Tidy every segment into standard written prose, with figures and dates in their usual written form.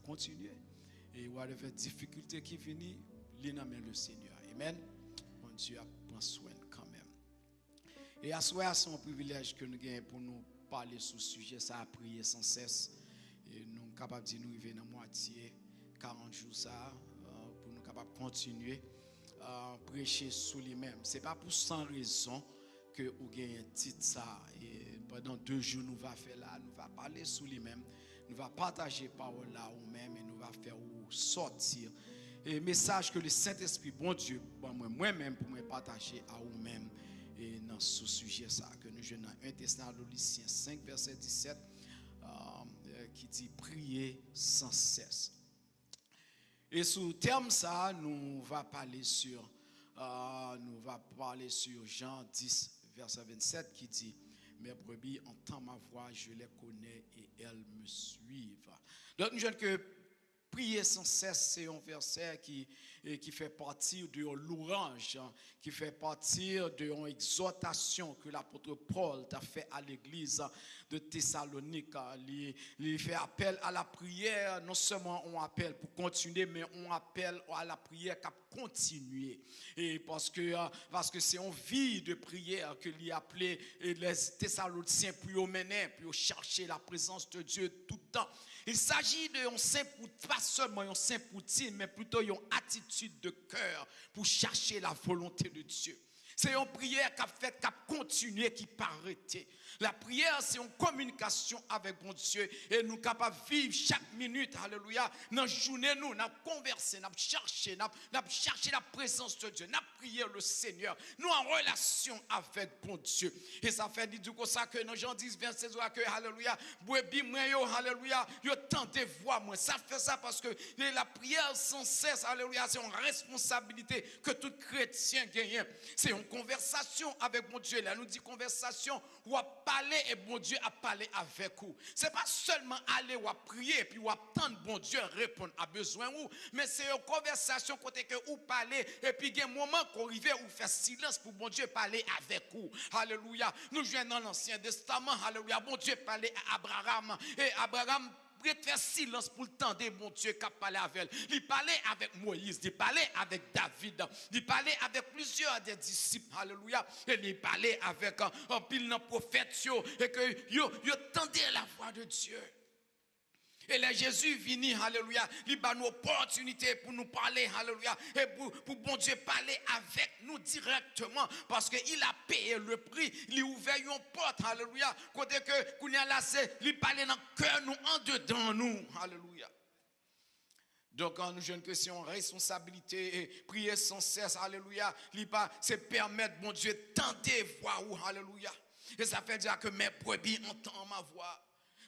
continuer. Et whatever difficulté qui finit, l'inamène le Seigneur. Amen. Bon Dieu prend soin quand même. Et à ce soir, c'est un privilège que nous gagnons pour nous parler sur ce sujet, ça a prié sans cesse. Et nous sommes capables de nous arriver dans la moitié, 40 jours ça, pour nous capables de continuer à prêcher sur lui-même. Ce n'est pas pour sans raison que vous gagnez un titre ça. Et pendant 2 jours, nous allons faire là, nous allons parler sur lui-même, nous allons partager parole là ou même et nous allons faire sortir. Et message que le Saint-Esprit, bon Dieu, moi-même pour me partager à vous-même. Et dans ce sujet ça que nous jouons dans 1 Thessaloniciens 5 verset 17 qui dit prier sans cesse. Et sous terme ça nous va parler sur Jean 10 verset 27 qui dit mes brebis entendent ma voix, je les connais et elles me suivent. Donc nous jouons que prier sans cesse, c'est un verset qui fait partie de l'ouange, qui fait partie de une exhortation que l'apôtre Paul a fait à l'église de Thessalonique. Il fait appel à la prière, non seulement on appelle pour continuer, mais on appelle à la prière qu'à continuer. Et parce que c'est une vie de prière que lui appelé les Thessaloniciens pour mener, pour chercher la présence de Dieu tout le temps. Il s'agit de pas seulement un simple outil, mais plutôt une attitude de cœur pour chercher la volonté de Dieu. C'est une prière qui a fait, qui a continué, qui n'a pas arrêté. La prière, c'est une communication avec mon Dieu. Et nous sommes capables de vivre chaque minute, alléluia. Dans la journée, nous avons conversé, nous avons cherché la présence de Dieu. Nous avons prié le Seigneur. Nous en relation avec mon Dieu. Et ça fait du coup ça que dans Jean 10, verset 16, que, alléluia, alléluia, yo tentez voir moi. Ça fait ça parce que la prière sans cesse, alléluia, c'est une responsabilité que tout chrétien gagne. C'est une conversation avec mon Dieu. Là, nous dit conversation ou à parler et bon Dieu a parlé avec vous. C'est pas seulement aller ou à prier puis ou attendre bon Dieu répondre à besoin ou, mais c'est une conversation côté que ou parler et puis il y a un moment qu'on arrive ou faire silence pour bon Dieu parler avec vous. Alléluia. Nous jouons dans l'Ancien Testament. Alléluia. Bon Dieu parlait à Abraham et Abraham faire silence pour le temps de mon Dieu qui a parlé avec elle. Il parlait avec Moïse, il parlait avec David, il parlait avec plusieurs des disciples, alléluia, et il parlait avec un pile de prophètes, et que yo tendait la voix de Dieu. Et là, Jésus vient, alléluia, il a une opportunité pour nous parler, alléluia, et pour bon Dieu parler avec nous directement, parce qu'il a payé le prix, il a ouvert une porte, alléluia, côté que, qu'on a laissé, il parlait dans le cœur, nous, en dedans, nous, alléluia. Donc, nous jeunes que c'est une responsabilité, et prier sans cesse, alléluia, c'est permettre, bon Dieu, tenter voir où, alléluia. Et ça fait dire que mes brebis entendent ma voix.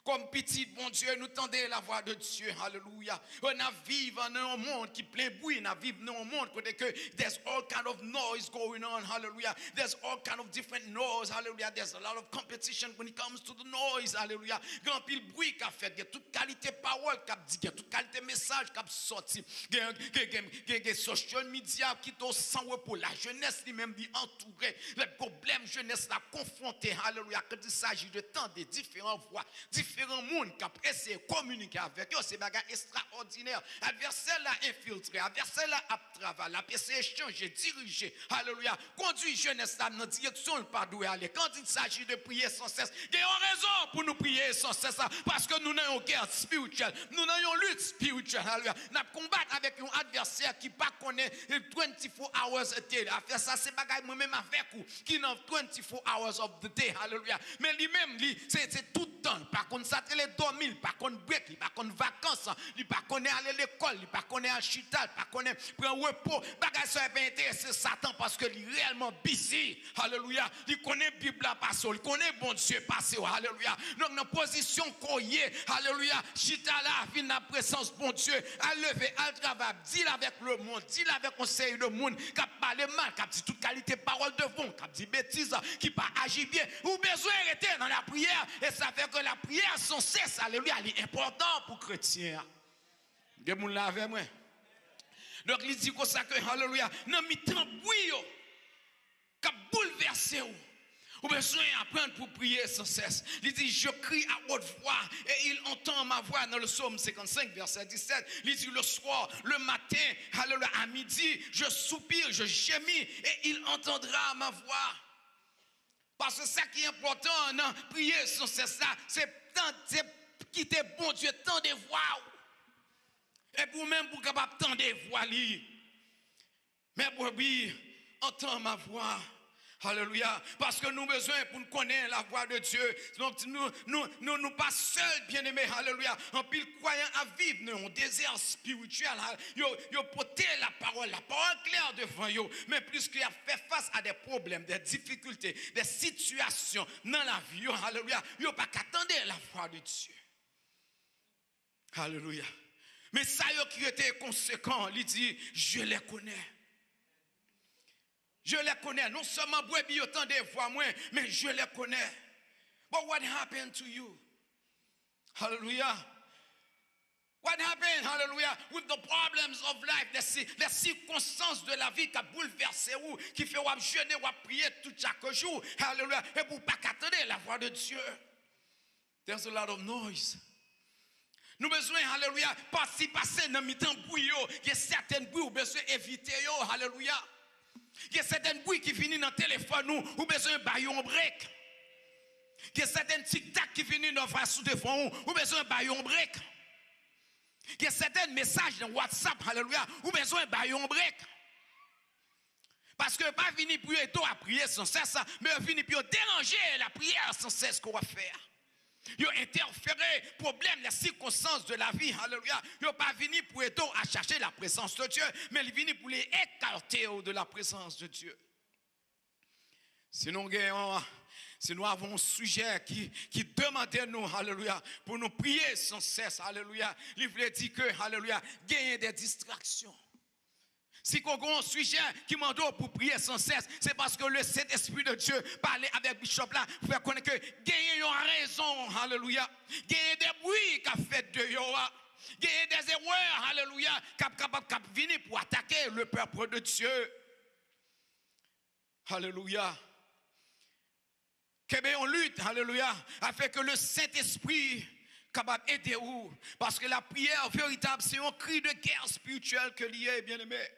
Comme petit, bon Dieu, nous tendez la voix de Dieu. Alléluia. On a vivre dans un monde qui plein bruit. On a vivre dans un monde côté que there's all kind of noise going on. Hallelujah. There's all kind of different noise. Hallelujah. There's a lot of competition when it comes to the noise. Hallelujah. Grand pile bruit qu'a fait. Il y a toute qualité parole qu'a dit. Il y a toute qualité message qu'a sorti. Il y a social media qui sont sans repos. La jeunesse lui-même dit entourée. Les problèmes jeunesse la confrontée. Hallelujah. Quand il s'agit de tant de différentes voix, différents monde qui a essayé de communiquer avec eux, c'est bagage extraordinaire. Adversaire l'a infiltré, adversaire l'a travaillé, l'a essayé d'échanger, diriger, alléluia, conduire jeunesse dans la direction pas doit aller. Quand il s'agit de prier sans cesse, il y a une raison pour nous prier sans cesse, parce que nous n'avons une guerre spirituelle, nous n'avons une lutte spirituelle, alléluia. Nous combattons avec un adversaire qui ne connaît pas 24 hours a day. À faire ça, c'est bagage moi-même avec vous, qui n'a 24 hours of the day, alléluia. Mais lui-même, c'est tout le temps, par contre, ça télé dormir, il pas connaît break, il pas connaît vacances, il pas connaît aller à l'école, il pas connaît en chita, il pas connaît prendre repos. Bagage ça pas intéressé Satan parce que il est réellement busy. Alléluia. Il connaît Bible passer, il connaît bon Dieu passer. Alléluia. Donc dans position qu'on y est, alléluia, chita là, vient la présence bon Dieu, à lever, à travailler, deal avec le monde, deal avec conseil de monde qui a parlé mal, qui a dit toute qualité parole de bon, qui a dit bêtises, qui pas agi bien. Ou besoin d'arrêter dans la prière et ça fait que la prière sans cesse, alléluia, c'est important pour les chrétiens. Des gens là avec moi. Donc, il dit comme ça que, alléluia, dans mi-temps, oui, qui a bouleversé, Ou besoin d'apprendre pour prier sans cesse. Il dit, je crie à haute voix et il entend ma voix dans le psaume 55, verset 17. Il dit, le soir, le matin, alléluia, à midi, je soupire, je gémis et il entendra ma voix. Parce que ça qui est important, non, prier sans cesse, c'est quitter bon Dieu tant de voix. Et pour même pour capable tant de voix. Mais pour lui, entend ma voix. Alléluia. Parce que nous avons besoin pour nous connaître la voix de Dieu. Donc nous pas seuls, bien-aimés. Alléluia. En pile croyant à vivre dans un désert spirituel. Yo porté la parole claire devant yo. Mais plus qu'il a fait face à des problèmes, des difficultés, des situations dans la vie. Alléluia. Yo pas qu'attendre la voix de Dieu. Alléluia. Mais ça yo qui était conséquent, il dit, je les connais. Je les connais. Non seulement brebis autant de fois moins, mais je les connais. But what happened to you? Hallelujah. What happened, hallelujah, with the problems of life, les circonstances de la vie qui a bouleversé ou, qui fait ou jeûner ou prier tout chaque jour. Hallelujah. Et pour pas attendre la voix de Dieu. There's a lot of noise. Nous besoin, hallelujah, pas si passer dans mi-temps bruit, il y a certaines bruits où besoin éviter, hallelujah. Il y a certaines bruits qui viennent dans le téléphone, ou besoin de bailler un break. Il y a certaines tic-tac qui viennent dans la sous devant, ou besoin de bailler un break. Il y a certains messages dans WhatsApp, hallelujah, ou besoin de bailler un break. Parce que pas venir prier tôt à prier sans cesse, mais venir pour déranger la prière sans cesse qu'on va faire. Ils ont interféré, problème, les circonstances de la vie, alléluia. Ils n'ont pas venu pour aider à chercher la présence de Dieu, mais ils viennent pour les écarter de la présence de Dieu. Si nous avons un sujet qui demandait nous, alléluia, pour nous prier sans cesse, alléluia, il voulait dire que, alléluia, gagner des distractions. Si on a un sujet qui m'a dit pour prier sans cesse, c'est parce que le Saint-Esprit de Dieu parlait avec Bishop là, pour faire connaître que gagner une raison, alléluia. Gagner des bruits qu'a fait de Yoa. Gagner des erreurs, alléluia, qui venir pour attaquer le peuple de Dieu. Alléluia. Que on lutte, alléluia, afin que le Saint-Esprit capable d'aider où. Parce que la prière véritable, c'est un cri de guerre spirituelle que lié, bien aimé.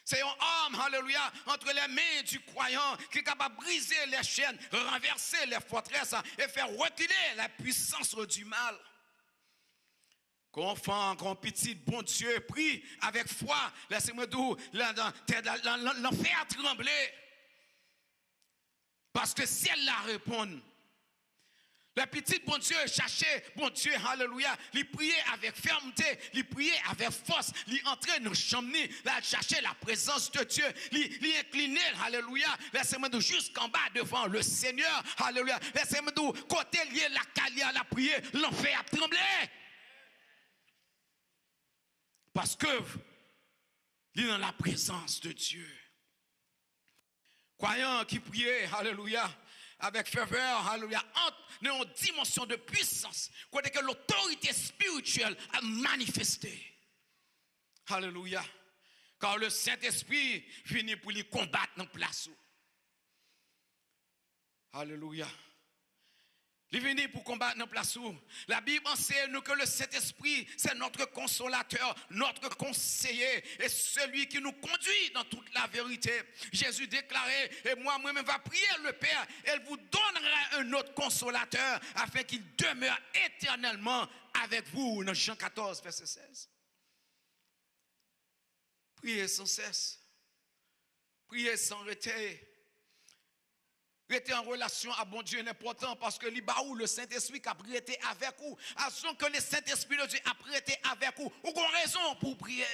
C'est une arme, alléluia, entre les mains du croyant qui est capable de briser les chaînes, renverser les forteresses et faire reculer la puissance du mal. Quand enfant, quand petit, bon Dieu, prie avec foi, laissez-moi dire, l'enfer trembler. Parce que si elle la répond, la petite, bon Dieu, cherchait, bon Dieu, alléluia, il priait avec fermeté, il priait avec force, il entrait dans le chambre, il cherchait la présence de Dieu, il inclinait, alléluia, laissez-moi dire jusqu'en bas devant le Seigneur, alléluia, laissez-moi dire, côté lié la calia, la prière, l'enfer a tremblé. Parce que, il est dans la présence de Dieu. Croyant qui priait, alléluia, avec ferveur, alléluia, entre dans une dimension de puissance, côté que l'autorité spirituelle a manifesté. Alléluia. Car le Saint-Esprit finit pour lui combattre dans place. Alléluia. Il vient pour combattre dans place. La Bible enseigne que le Saint-Esprit, c'est notre consolateur, notre conseiller et celui qui nous conduit dans toute la vérité. Jésus déclarait, et moi-même va prier le Père, elle vous donnera un autre consolateur afin qu'il demeure éternellement avec vous. Dans Jean 14, verset 16. Priez sans cesse. Priez sans arrêter. Rester en relation à bon Dieu est important parce que le Saint-Esprit a prêté avec vous. Assurons que le Saint-Esprit de Dieu a prêté avec vous. Vous avez raison pour prier.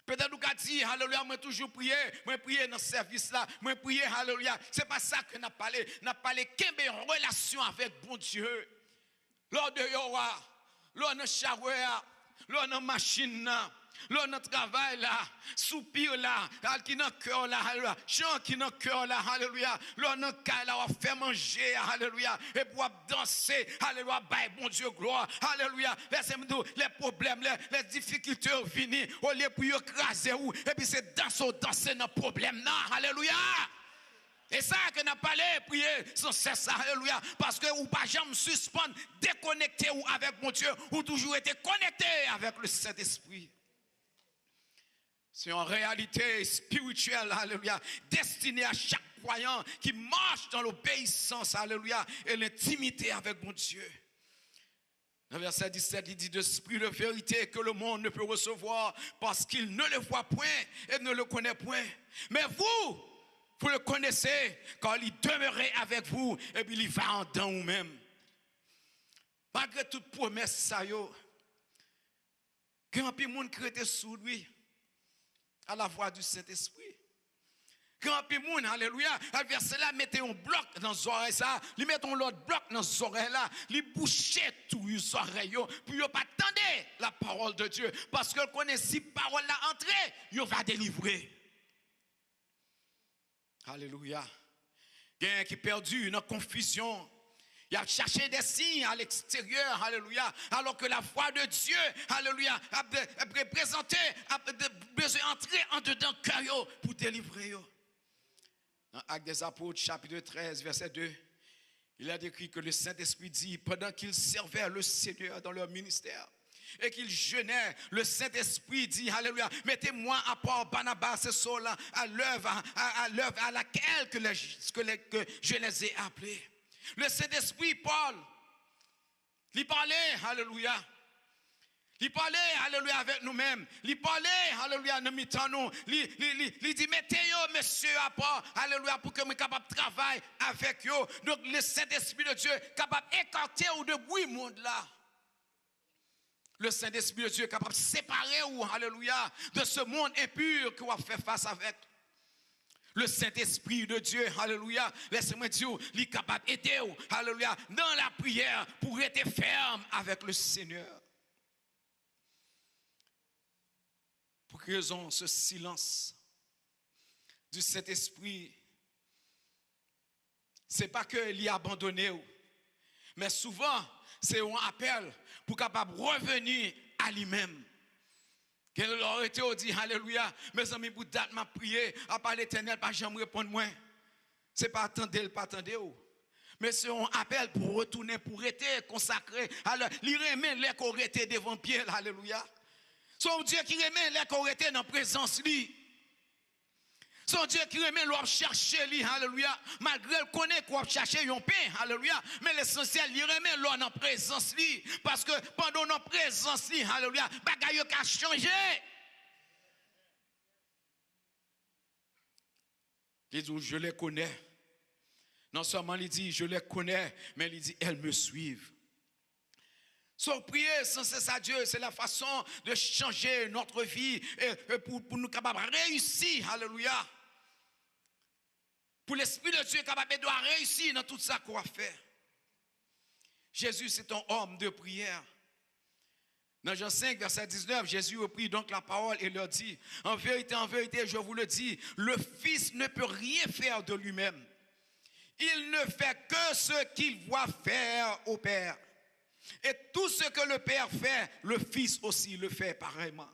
Peut-être vous avez dit, alléluia, moi toujours prier, moi prier dans ce service-là, moi prier, alléluia. Ce n'est pas ça que nous avons parlé. Nous avons parlé en relation avec bon Dieu. Lors de Yoa, lors de shower, lors de machine, lors de travail là, soupir là, qui dans cœur là, chant qui dans cœur là, alléluia. Lors de cas là, on fait manger, alléluia, et pour danser, alléluia, bye bon Dieu gloire, alléluia. Laissez-moi dire, les problèmes, les difficultés viennent, au lieu pour écraser ou, et puis c'est danser dans le problème là, alléluia. Et ça que n'a parlé, prier sans cesse, alléluia, parce que ou pas jamais suspendre, déconnecter ou avec mon Dieu, ou toujours été connecté avec le Saint-Esprit. C'est une réalité spirituelle, alléluia, destinée à chaque croyant qui marche dans l'obéissance, alléluia, et l'intimité avec mon Dieu. Dans verset 17, il dit d'esprit de vérité que le monde ne peut recevoir parce qu'il ne le voit point et ne le connaît point. Mais vous le connaissez car il demeurait avec vous et puis il va en dedans vous-même. Malgré toute promesse, ça y est, quand il y a des gens qui étaient sous lui, à la voix du Saint-Esprit. Quand il y a des gens, alléluia, le verset là, mettez un bloc dans les oreilles, ça, ils mettent l'autre bloc dans les oreilles là, ils bouchent tous les oreilles, puis ils ne pas attendre la parole de Dieu, parce que connaît si parole là entrée, ils va délivrer. Alléluia. Il y a un qui est perdu dans la confusion. Il a cherché des signes à l'extérieur, alléluia, alors que la foi de Dieu, alléluia, a représenté, a besoin d'entrer en dedans cœur pour délivrer. Dans Actes des Apôtres, chapitre 13, verset 2, il a décrit que le Saint-Esprit dit, pendant qu'ils servaient le Seigneur dans leur ministère, et qu'ils jeûnaient, le Saint-Esprit dit, alléluia, mettez-moi à part Barnabas et Saul à l'œuvre à laquelle que je les ai appelés. Le Saint-Esprit parle. Il parlait, alléluia. Il parlait, alléluia, avec nous-mêmes. Il parlait, alléluia, nous mettons nous. Il dit, mettez-vous, monsieur, à part, alléluia, pour que nous soyons capables de travailler avec eux. Donc, le Saint-Esprit de Dieu est capable d'écarter ou de bouillir le monde là. Le Saint-Esprit de Dieu est capable de séparer ou, alléluia, de ce monde impur qu'on va faire face avec. Le Saint-Esprit de Dieu, alléluia, laissez-moi dire, il est capable d'aider, alléluia, dans la prière pour être ferme avec le Seigneur. Pour quelle raison ce silence du Saint-Esprit, ce n'est pas qu'il est abandonné, mais souvent, c'est un appel pour capable revenir à lui-même. Quel aurait été dit, alléluia, mes amis, pour date m'a prié, à part l'Éternel, pas jamais répondre moi. C'est pas attendre, pas attendre. Mais c'est un appel pour retourner, pour être consacré. Alors, il remet les qu'on était devant pied, alléluia. Son Dieu qui remet les qu'on était dans la présence lui. Son Dieu qui remet l'on chercher lui, alléluia. Malgré le connaît qu'on chercher un pain, alléluia. Mais l'essentiel, il remet l'on en présence lui. Parce que pendant notre présence lui, alléluia, bagaille a changé. Il dit, je les connais. Non seulement il dit, je les connais, mais il dit, elles me suivent. Sans prier sans cesse à Dieu, c'est la façon de changer notre vie et pour nous capables de réussir, alléluia. Pour l'Esprit de Dieu capable de réussir dans tout ça qu'on va faire. Jésus, c'est un homme de prière. Dans Jean 5, verset 19, Jésus reprit donc la parole et leur dit, en vérité, je vous le dis, le Fils ne peut rien faire de lui-même. Il ne fait que ce qu'il voit faire au Père. Et tout ce que le Père fait, le Fils aussi le fait pareillement.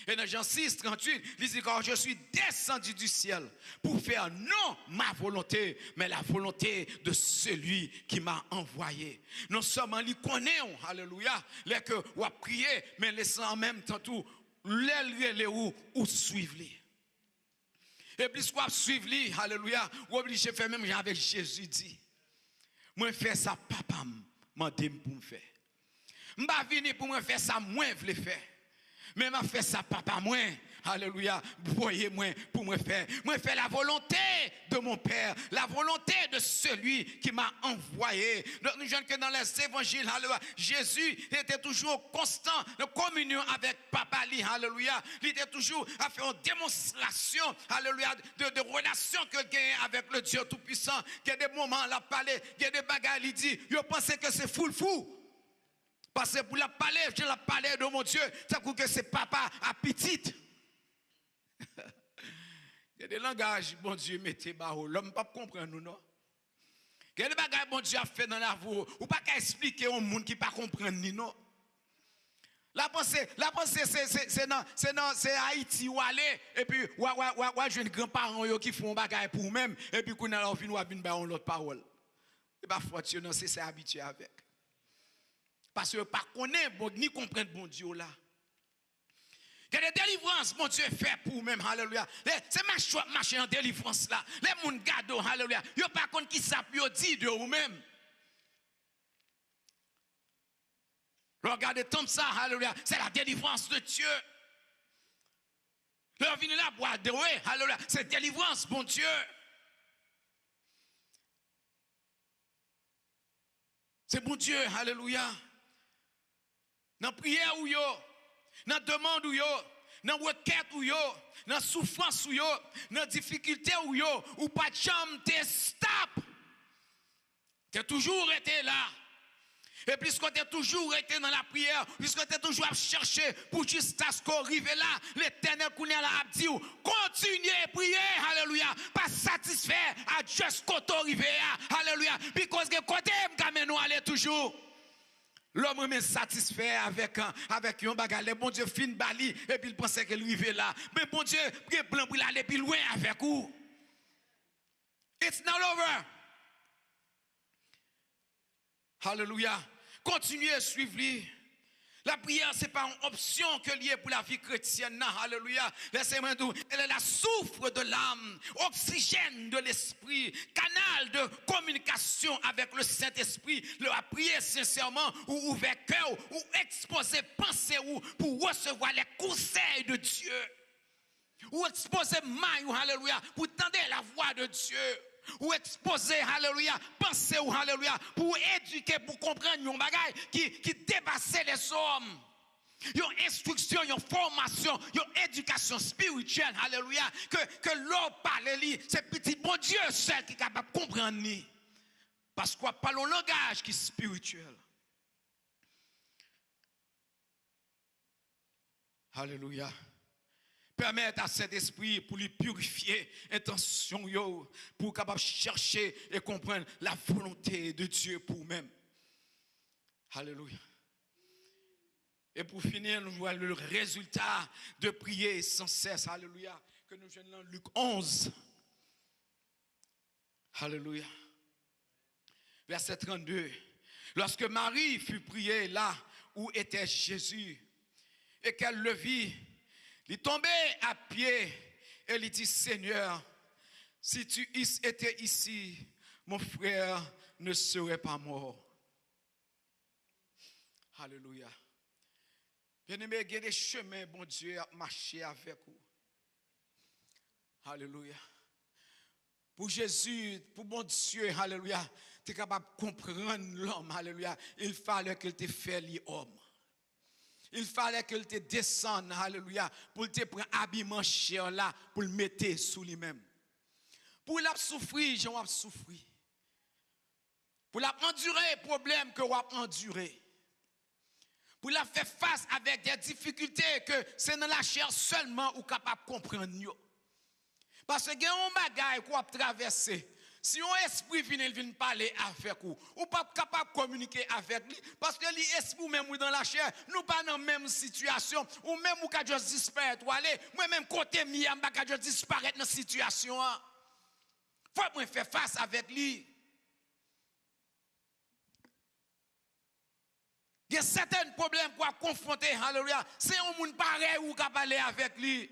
Et dans Jean 6, 38, il dit, car je suis descendu du ciel pour faire non ma volonté, mais la volonté de celui qui m'a envoyé. Non seulement il connaît, alléluia, les que ou a prié, mais laissant en même temps tout, les ou suivre lui. Et puis soit suivre lui, alléluia, ou obligé de faire même avec Jésus dit, moi fais ça papa m'a dit pour me faire. M'pa venir pour me faire ça moi vle faire. Mais m'a fait ça papa moi. Alléluia. Voyez-moi pour me faire. Moi faire la volonté de mon Père, la volonté de celui qui m'a envoyé. Donc nous jeunes que dans les évangiles, alléluia, Jésus était toujours constant de communion avec papa, alléluia. Il était toujours à faire une démonstration, alléluia, de relation que gagne avec le Dieu Tout-Puissant. Il y a des moments là parler, il y a des bagages, il dit, je pense que c'est fou. Parce que pour la parler, je la parler de mon Dieu, ça veut dire que c'est papa à petite. Il y a des langages, bon Dieu, mettez barreau. L'homme ne peut pas comprendre nous, non? Il y a des bagages, bon Dieu a fait dans la voie. Ou pas qu'à expliquer au monde qui ne peut pas comprendre, non? La pensée, c'est Haïti ou aller, et puis, j'ai grands-parents qui font bagaille pour eux-mêmes, et puis, qu'on a l'autre l'autre parole. Et pas fortuné, c'est habitué avec. Parce que pas connaître, ni comprendre bon Dieu là. Que les délivrances, mon Dieu, fait pour eux-mêmes, alléluia. C'est marcher en délivrance là. Les gens gardent, alléluia. Ils ne pas contre qui ça peut dire de eux-mêmes. Regardez comme ça, alléluia, c'est la délivrance de Dieu. Leur venir là pour adorer, alléluia, c'est délivrance, bon Dieu. C'est bon Dieu, alléluia. Dans la prière ou yo, dans la demande ou yo, dans la requête ou yo, dans la souffrance ou yo, dans la difficulté ou yo, ou pas de chambre, t'es stop. T'es toujours été là. Et puisqu'on a toujours été dans la prière, puisqu'on a toujours cherché pour jusqu'à ce qu'on arrive là, l'Éternel qu'on a dit, continuez à prier, alléluia, pas satisfait à juste quand on arrive, alléluia, parce que côté nous aller toujours. L'homme est satisfait avec un bagage. Le bon Dieu fin bali et puis il pensait qu'il arrivait là. Mais bon Dieu, il a plan pour aller plus loin avec vous. It's not over. Hallelujah. Continuez à suivre lui. La prière, ce n'est pas une option que liée pour la vie chrétienne. Alléluia. Laissez-moi dire, elle est la souffle de l'âme, oxygène de l'esprit, canal de communication avec le Saint-Esprit. La prière sincèrement, ou ouvert cœur, ou exposer pensée, ou pour recevoir les conseils de Dieu. Ou exposer maille, alléluia, pour tendre la voix de Dieu. Ou exposer, alléluia, penser, alléluia, pour éduquer, pour comprendre un bagage qui dépasse les hommes. Une instruction, une formation, une éducation spirituelle, alléluia, que l'homme parle, c'est petit bon Dieu seul qui est capable de comprendre. Parce qu'on parle un langage qui est spirituel. Alléluia. Permettre à cet esprit pour lui purifier intention pour capable chercher et comprendre la volonté de Dieu pour nous-mêmes. Alléluia. Et pour finir, nous voyons le résultat de prier sans cesse. Alléluia. Que nous venons dans Luc 11. Alléluia. Verset 32. Lorsque Marie fut priée là où était Jésus et qu'elle le vit, il tombait à pied et il dit, Seigneur, si tu étais ici, mon frère ne serait pas mort. Alléluia. Bien-aimé, il y a des chemins, bon Dieu, à marcher avec vous. Alléluia. Pour Jésus, pour bon Dieu, alléluia, tu es capable de comprendre l'homme, alléluia. Il fallait qu'il te fasse l'homme. Il fallait qu'il te descende, alléluia, pour te prendre habillement cher là, pour le mettre sous lui-même. Pour la souffrir, j'en ai souffert. Pour la endurer les problèmes que vous avez endurés. Pour la faire face avec des difficultés que c'est dans la chair seulement ou capable de comprendre. Parce que il y a un bagage qu'on a traversé. Si un esprit vient parler avec vous, ou pas capable de communiquer avec lui, parce que l'esprit même dans la chair, nous pas dans la même situation, ou même ou quand je disparaître, ou aller, moi-même côté mien, quand je disparaître dans la situation. Faut moi faire face avec lui. Il y a certains problèmes qu'on a confrontés, alléluia, c'est un monde pareil ou qui parler avec lui.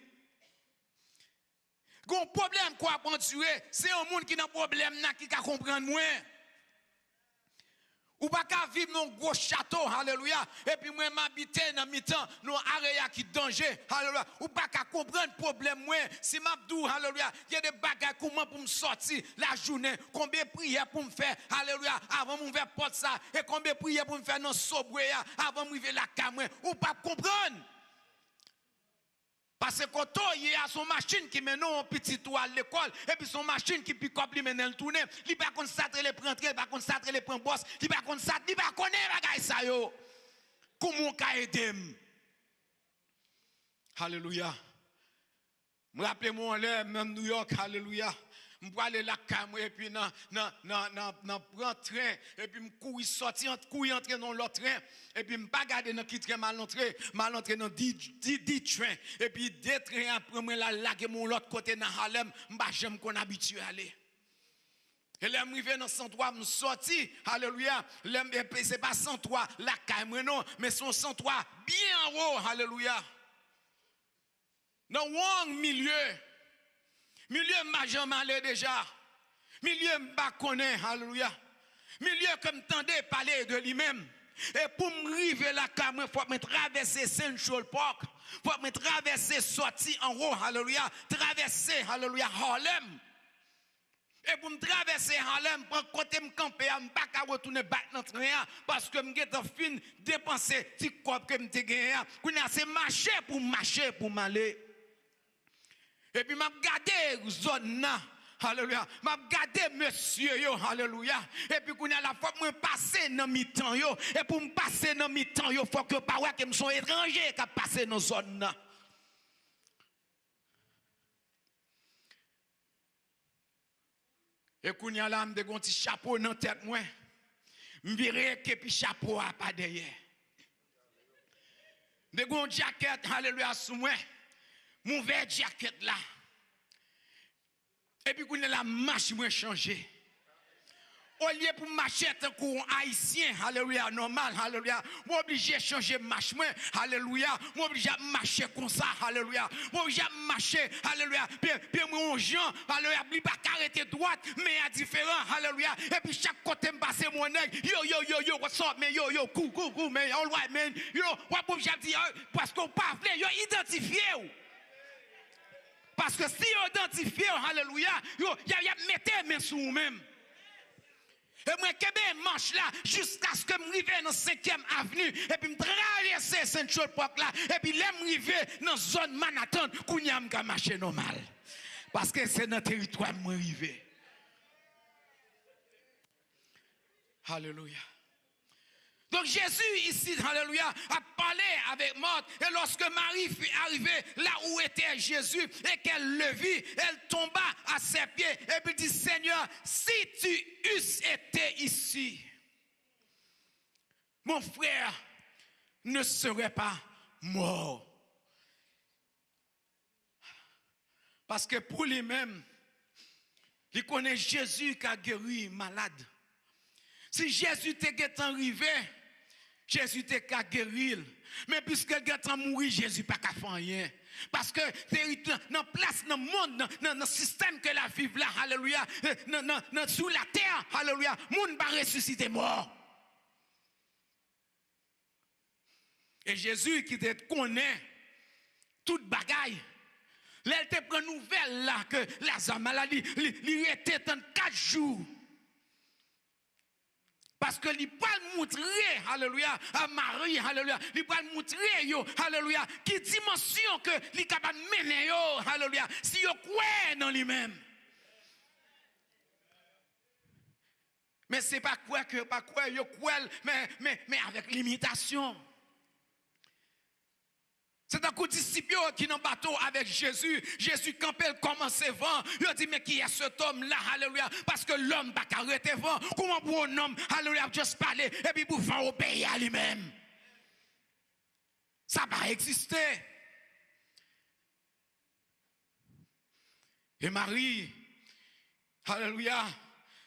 Un problème qu'on a enduré, c'est un monde qui n'a pas problème qui peut comprendre moins. Ou pas qu'à vivre dans un gros château, alléluia, et puis moi m'habiter dans mi-temps, dans un area qui danger, alléluia. Ou pas qu'à comprendre problème moins. Si m'abdou, alléluia, il y a des bagages comment pour me sortir la journée, combien de prières pour me faire, alléluia, avant de me faire porte ça, et combien de prières pour me faire dans sobre avant de me faire la caméra, ou pas comprendre. Parce que quand il y a son machine qui mène un petit toit à l'école, et puis son machine qui pick up, il mène le tourner, il ne peut pas constater les prendre, il ne peut pas constater les prendre boss, il ne peut pas constater, il ne peut pas connaître les ça yo. Comment on peut aider? Alléluia. Je me rappelle moi même New York, alléluia. Je vais aller la caméra et puis prendre train et puis je courir sortir entrer dans l'autre train et puis je pas garder dans qui train mal entrer dans 10 trains et puis deux trains après moi la laguer mon l'autre côté dans Harlem, je pas jamais qu'on habitué à aller. Et là, je arrive dans 103, je sorti, alléluia. Ce n'est pas 103, la caméra non, mais son 103 bien en haut, alléluia. Dans un milieu m'a jamais allé déjà. Milieu m'a connaît, alléluia. Milieu comme tendait parler de lui-même. Et pour me arriver la caméra, il faut me traverser Central Park. Il faut me traverser sorti en haut, alléluia. Traverser, alléluia, Harlem. Et pour me traverser Harlem, pour côté me camper, je ne peux pas retourner battre notre rien parce que je suis fin dépenser petit corps que je suis gagné. C'est marcher pour m'aller. Et puis, je regarde la zone. Alléluia. Je regarde monsieur, alléluia. Et puis, la fois que je passe dans mi temps, et pour me passer dans mi temps, il faut que je me sois étranger qui passe dans la zone. Et quand je suis de un petit chapeau dans la tête, je verrai que le chapeau n'est pas derrière. De une jaquette, alléluia, sous moi. Mon verre jaquette là. Et puis quand la marche moi changé. Au lieu pour marcher tant qu'on haïtien, alléluia, normal, alléluia. Moi obligé de changer marche moi, alléluia. Moi obligé de marcher comme ça, alléluia. Moi obligé de marcher, alléluia. Puis mon Jean, alléluia, il pas arrêter droite, mais à différent, alléluia. Et puis chaque côté me passer mon nègre, yo, what's up, mais yo, cool, mais all right, man. Yo, moi obligé de dire parce qu'on pas fait, yo identifié. Parce que si vous identifiez, alléluia, vous mettez mes sous vous-même. Et moi, je marche là jusqu'à ce que je arrive dans la 5e avenue et puis je traverse Central Park là et puis je arrive dans la zone Manhattan où je vais marcher normal. Parce que c'est dans le territoire où je arrive. Alléluia. Donc Jésus ici, alléluia, a parlé avec Marthe. Et lorsque Marie fut arrivée là où était Jésus et qu'elle le vit, elle tomba à ses pieds et puis dit, Seigneur, si tu eusses été ici, mon frère ne serait pas mort. Parce que pour lui-même, il connaît Jésus qui a guéri malade. Si Jésus était arrivé, Jésus était qu'à guérir. Mais puisque il est mourir, Jésus n'a pas qu'à faire rien. Parce que dans place, dans le monde, dans le système que la vie là, alléluia, sous la terre, alléluia, le monde va ressusciter mort. Et Jésus qui te connaît toute bagaille, là, il te prend nouvelle là que Lazare maladie, il était dans 4 jours. Parce que il pas montrer, alléluia, à Marie, alléluia, il pas montrer, alléluia, qui dimension que il capable mener, alléluia, si yo croit dans lui-même. Mais c'est pas quoi que pas quoi, yo croit, mais avec limitation. C'est un coup de disciple qui dans le bateau avec Jésus. Jésus campé, commence vent. Il dit, mais qui est cet homme-là? Alléluia. Parce que l'homme n'a pas arrêté vent. Comment pour un homme, alléluia, juste parler et puis pour vent obéir à lui-même? Ça va exister. Et Marie, alléluia,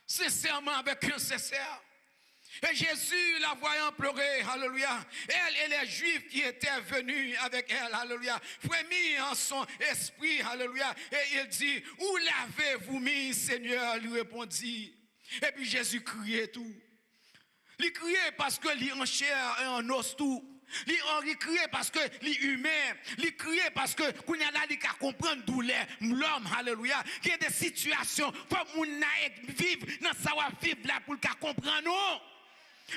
sincèrement avec un sincère. Et Jésus, la voyant pleurer, alléluia, elle et les Juifs qui étaient venus avec elle, alléluia, frémit en son esprit, alléluia, et il dit, où l'avez-vous mis, Seigneur? Lui répondit. Et puis Jésus criait tout. Il criait parce que il en chair et en os tout. Il criait parce que il humain. Il criait parce que qu'on a là il comprendre douleur l'homme, alléluia, qui a des situations faut moun vivre dans ça va vivre là pour comprendre non.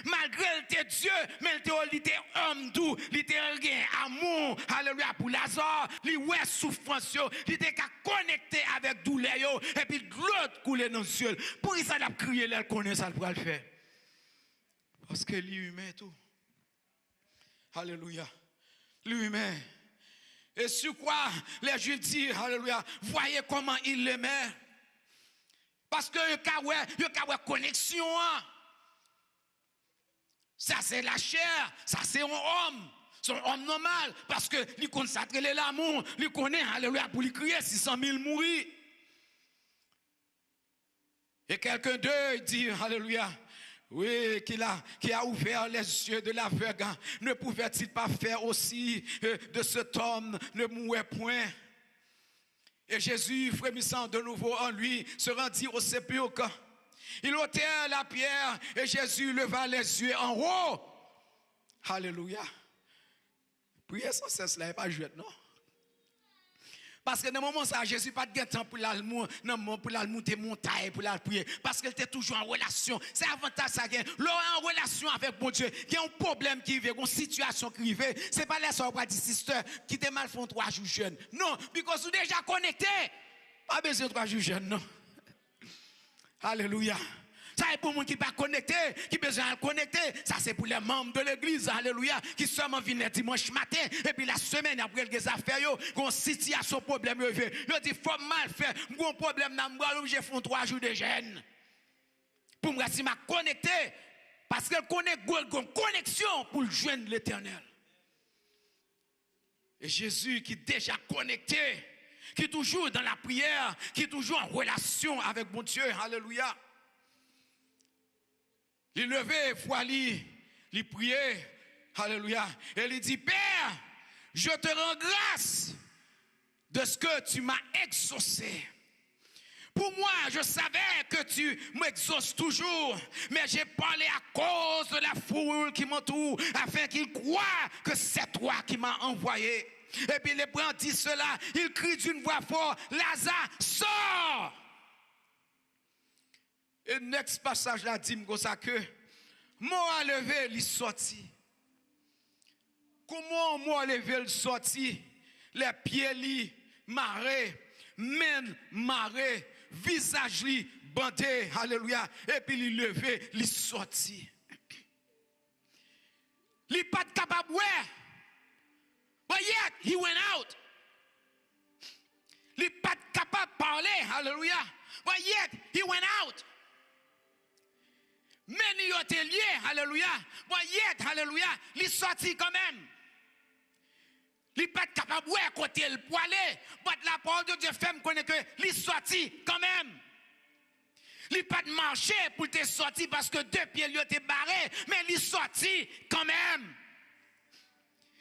Malgré il était Dieu, mais il était homme doux, il était amour, alléluia, pour Lazare, il ouais souffrance, il était connecté avec douleur, et puis l'autre coulait dans le ciel. Pour ça, il a crié, il connaît ça, pour le faire. Parce que l'humain tout. Alléluia. L'humain. Et sur quoi les Juifs disent, alléluia, voyez comment il l'aimait. Parce que il y a connexion. Ça c'est la chair, ça c'est un homme. C'est un homme normal. Parce que il consacre l'amour, il connaît, alléluia, pour lui crier 600 000 mourir. Et quelqu'un d'eux dit, alléluia, oui, qui a ouvert les yeux de l'aveugle, ne pouvait-il pas faire aussi de cet homme ne mourait point? Et Jésus, frémissant de nouveau en lui, se rendit au sépulcre. Il ôtait la pierre et Jésus leva les yeux en haut. Alléluia. Priez sans cesse, là, il n'est pas joué, non? Parce que dans le moment ça, Jésus n'a pas de temps pour l'almour, pour monter montagne, pour la prier. Parce qu'il était toujours en relation. C'est avantage ça. L'homme en relation avec mon Dieu. Il y a un problème qui vient, une situation qui vient. Ce n'est pas les soeurs qui disent, sister, qui te mal font 3 jours jeunes. Non, parce que vous êtes déjà connecté. Pas besoin de 3 jours jeunes, non. Alléluia. Ça c'est pour les gens qui ne sont pas connectés, qui ont besoin de connecter. Ça c'est pour les membres de l'église, alléluia, qui seulement viennent dimanche matin. Et puis la semaine après les affaires, ils ont une situation, problème. Ils disent, il faut mal faire. J'ai un problème dans moi, j'ai fait 3 jours de jeûne. Pour me rester connecté. Parce qu'elle connaît une connexion pour joindre l'éternel. Et Jésus qui est déjà connecté, qui est toujours dans la prière, qui est toujours en relation avec mon Dieu, alléluia. Il levait, il priait, alléluia. Et il dit, Père, je te rends grâce de ce que tu m'as exaucé. Pour moi, je savais que tu m'exauces toujours, mais j'ai parlé à cause de la foule qui m'entoure, afin qu'ils croient que c'est toi qui m'as envoyé. Et puis l'Hébreu dit cela, il crie d'une voix forte, Lazare, sors! Et le next passage là dit comme ça que moi levé il sorti. Comment moi levé il sorti? Les pieds li marré, main marré, visage li bandé, alléluia. Et puis il levé, il sorti. Il pas capable ouais. But yet he went out. Il pas capable de parler, alléluia. But yet he went out. Many yote lié, alléluia. But yet, alléluia, il sorti quand même. Il pas capable ouais côté le poilé. But la parole de Dieu fait me connaître que il sorti quand même. Il pas de marcher pour te sortir parce que 2 pieds lui étaient barrés, mais il sorti quand même.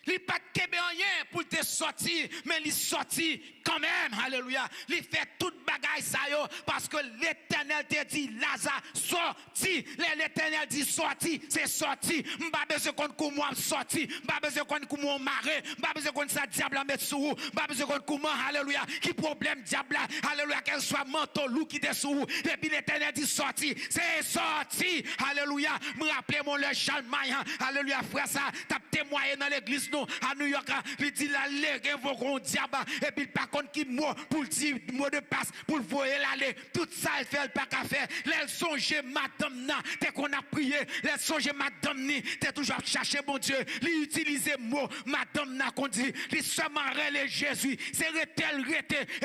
Il pas de rien pour te sortir, mais il sorti quand même. Alléluia. Il fait toute bagaille ça yo parce que l'Éternel te dit Lazare sorti. L'Éternel dit sorti, c'est sorti. M'pas besoin qu'on moi sorti, m'pas besoin qu'on moi maré, m'pas besoin qu'on ça diable mettre sous vous, m'pas besoin qu'on comment alléluia, qui problème diable alléluia qu'elle soit manteau loup qui est sous vous. Et puis l'Éternel dit sorti, c'est sorti. Alléluia. Me rappeler mon le Chalmaille. Alléluia frère ça, t'as témoigné dans l'église à New York, il dit la lègue invoquons diable et puis par contre qui mot pour dire mot de passe pour voyer l'aller tout ça elle fait pas qu'à faire les songe madame na dès qu'on a prié les songe madame ni t'es toujours chercher mon Dieu lui utiliser mot madame na qu'on dit lui seulement relais Jésus c'est retel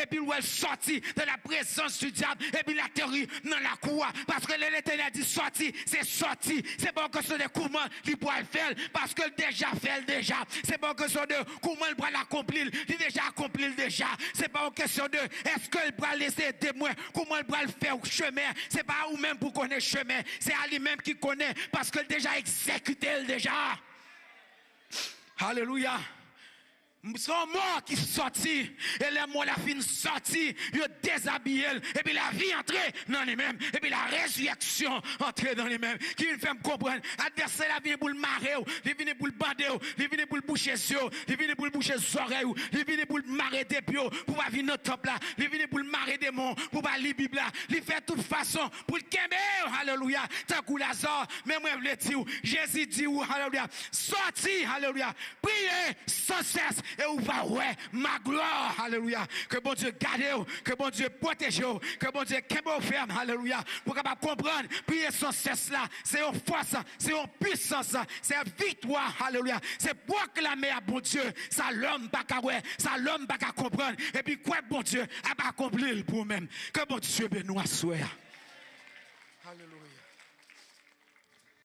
et puis où elle sorti de la présence du diable et puis la théorie dans la cour parce que l'Éternel dit sorti c'est sorti c'est pas que ce des comment il pourra le faire parce que déjà fait déjà. C'est pas une question de comment il va l'accomplir. Il déjà accompli déjà. C'est pas une question de est-ce qu'il va laisser témoin. Comment il va le faire au chemin. C'est pas à vous-même pour connaître le chemin. C'est à lui-même qui connaît parce qu'il déjà exécuté déjà. Alléluia. Son mort qui sorti et les morts la fin sorti il déshabillé et puis la vie entrée dans les mêmes et puis la résurrection entrée dans les mêmes qui me fait me comprendre adversaire la vient pour le marrer il vient pour le bander il vient pour le boucher sur il vient pour le boucher les oreilles il vient pour le marrer des pieds pour pas venir notre temple là il vient pour le marrer des monts pour pas lire Bible là il fait toute façon pour le kembe alléluia tant que Lazare même moi le dire Jésus dit alléluia sorti alléluia priez sans cesse et où va ouais ma gloire alléluia que bon Dieu garde que bon Dieu protège que bon Dieu qu'est ferme alléluia pour capable comprendre prier sans cesse là c'est une force c'est une puissance c'est une victoire alléluia c'est proclamer à bon Dieu ça l'homme pas qu'à ouais ça l'homme pas qu'à comprendre et puis quoi bon Dieu a pas accompli pour même que bon Dieu bénisse soir Alléluia.